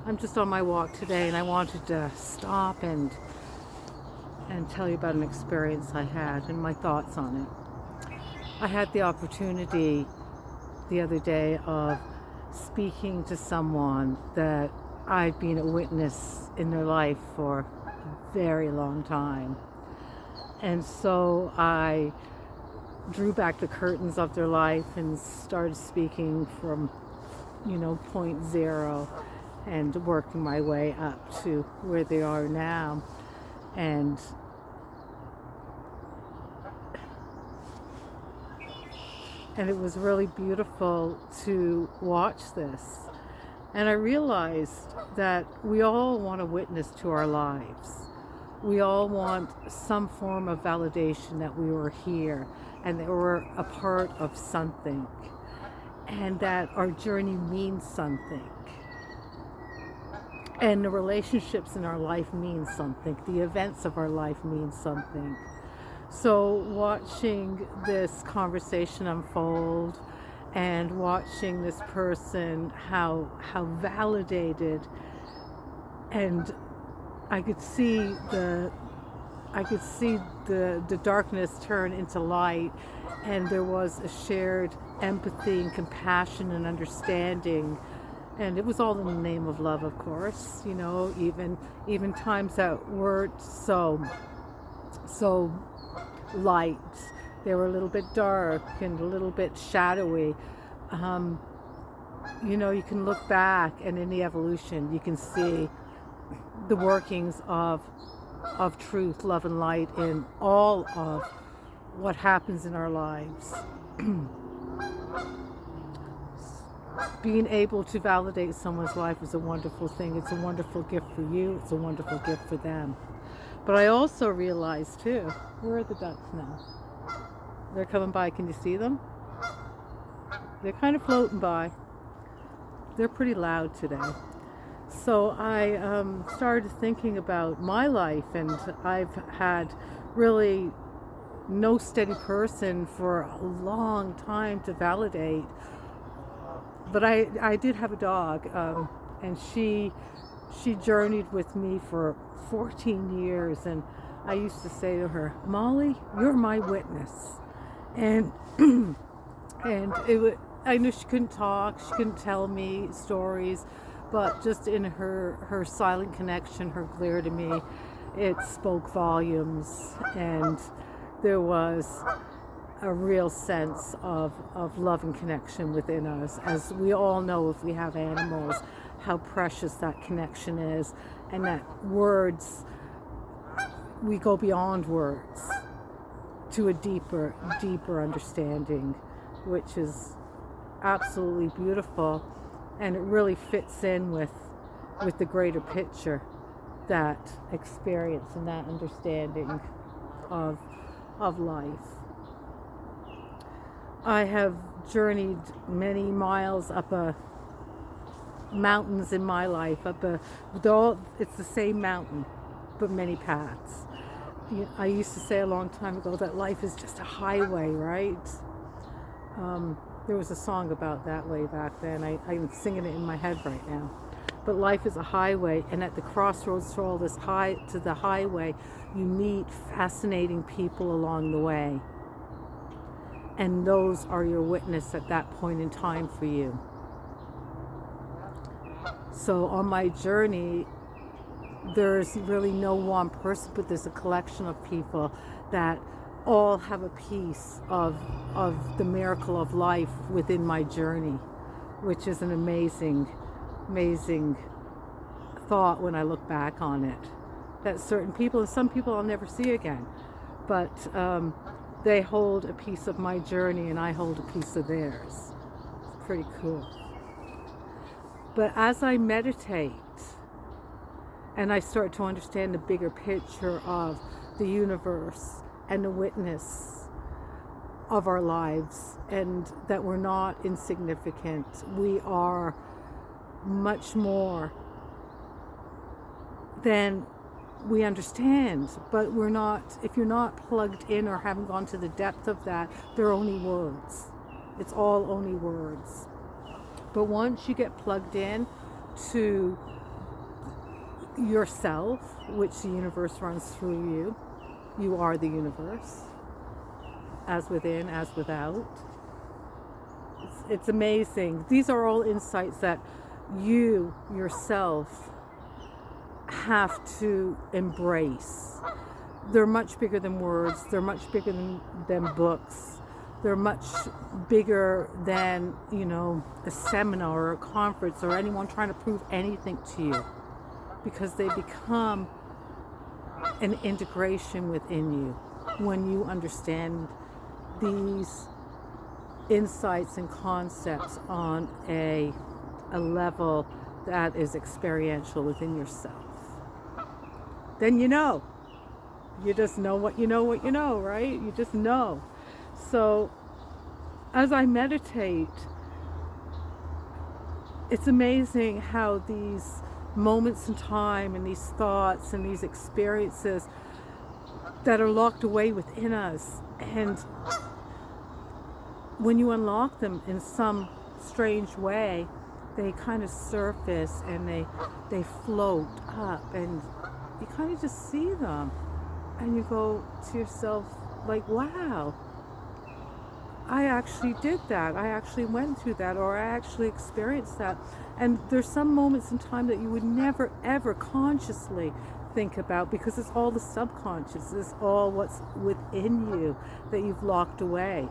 I'm just on my walk today, and I wanted to stop and tell you about an experience I had and my thoughts on it. I had the opportunity the other day of speaking to someone that I've been a witness in their life for a very long time. And so I drew back the curtains of their life and started speaking from, point zero and working my way up to where they are now. And it was really beautiful to watch this. And I realized that we all want a witness to our lives. We all want some form of validation that we were here and that we're a part of something and that our journey means something. And the relationships in our life mean something. The events of our life mean something. So watching this conversation unfold and watching this person, how validated, and I could see the darkness turn into light, and there was a shared empathy and compassion and understanding. And it was all in the name of love, of course, even times that weren't so light. They were a little bit dark and a little bit shadowy. You can look back, and in the evolution, you can see the workings of truth, love, and light in all of what happens in our lives. Being able to validate someone's life is a wonderful thing. It's a wonderful gift for you. It's a wonderful gift for them. But I also realized too, where are the ducks now? They're coming by. Can you see them? They're kind of floating by. They're pretty loud today. So I started thinking about my life, and I've had really no steady person for a long time to validate. But I did have a dog, and she journeyed with me for 14 years, and I used to say to her, "Molly, you're my witness." And I knew she couldn't talk, she couldn't tell me stories, but just in her silent connection, her glare to me, it spoke volumes, and there was a real sense of love and connection within us. As we all know, if we have animals, how precious that connection is, and that words, we go beyond words to a deeper understanding, which is absolutely beautiful, and it really fits in with the greater picture, that experience and that understanding of life. I have journeyed many miles up mountains in my life. It's the same mountain, but many paths. I used to say a long time ago that life is just a highway, right? There was a song about that way back then. I'm singing it in my head right now. But life is a highway, and at the crossroads to all this to the highway, you meet fascinating people along the way. And those are your witness at that point in time for you. So on my journey, there's really no one person, but there's a collection of people that all have a piece of the miracle of life within my journey, which is an amazing thought when I look back on it. That certain people, and some people I'll never see again, but they hold a piece of my journey and I hold a piece of theirs. It's pretty cool. But as I meditate and I start to understand the bigger picture of the universe and the witness of our lives, and that we're not insignificant, we are much more than we understand, but we're not, if you're not plugged in or haven't gone to the depth of that, they're only words. It's all only words. But once you get plugged in to yourself, which the universe runs through you. You are the universe, as within, as without. It's amazing. These are all insights that you yourself have to embrace. They're much bigger than words. They're much bigger than books. They're much bigger than, a seminar or a conference or anyone trying to prove anything to you, because they become an integration within you when you understand these insights and concepts on a level that is experiential within yourself. Then you just know what you know, right? You just know. So as I meditate, it's amazing how these moments in time and these thoughts and these experiences that are locked away within us, and when you unlock them in some strange way, they kind of surface and they float up, and you kind of just see them, and you go to yourself like, wow, I actually did that. I actually went through that, or I actually experienced that. And there's some moments in time that you would never, ever consciously think about, because it's all the subconscious. It's all what's within you that you've locked away,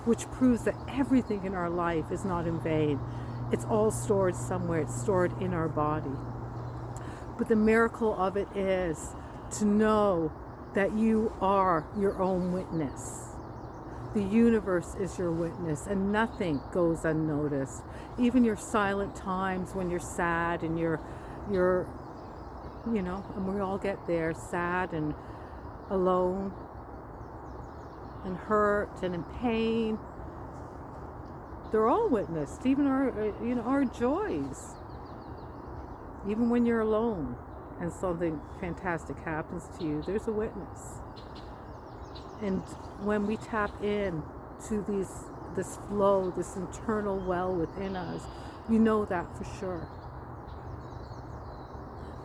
which proves that everything in our life is not in vain. It's all stored somewhere. It's stored in our body. But the miracle of it is to know that you are your own witness. The universe is your witness, and nothing goes unnoticed. Even your silent times when you're sad and you're and we all get there, sad and alone and hurt and in pain. They're all witnessed, even our joys. Even when you're alone and something fantastic happens to you, there's a witness. And when we tap in to this flow, this internal well within us, you know that for sure.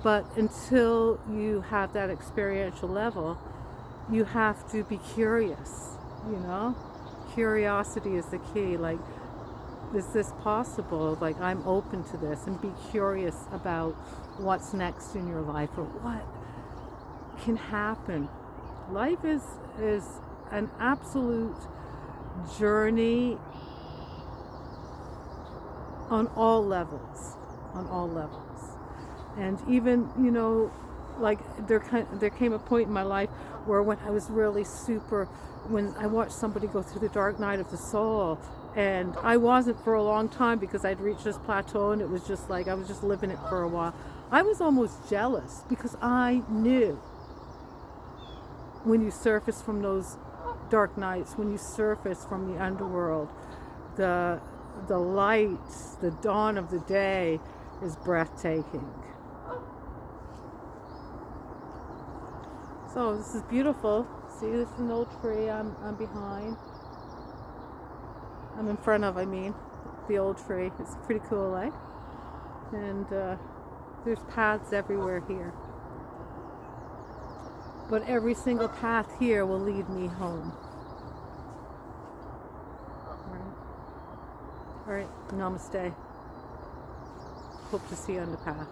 But until you have that experiential level, you have to be curious, Curiosity is the key. Like, is this possible? Like, I'm open to this, and be curious about what's next in your life, or what can happen. Life is an absolute journey on all levels. And even, like there came a point in my life where when I was really when I watched somebody go through the dark night of the soul, and I wasn't for a long time, because I'd reached this plateau and it was just like I was just living it for a while. I was almost jealous, because I knew when you surface from those dark nights, when you surface from the underworld, the light, the dawn of the day is breathtaking. So this is beautiful. See, this is an old tree I'm behind. I'm in front of, the old tree. It's pretty cool, eh? And there's paths everywhere here. But every single path here will lead me home. All right. Namaste. Hope to see you on the path.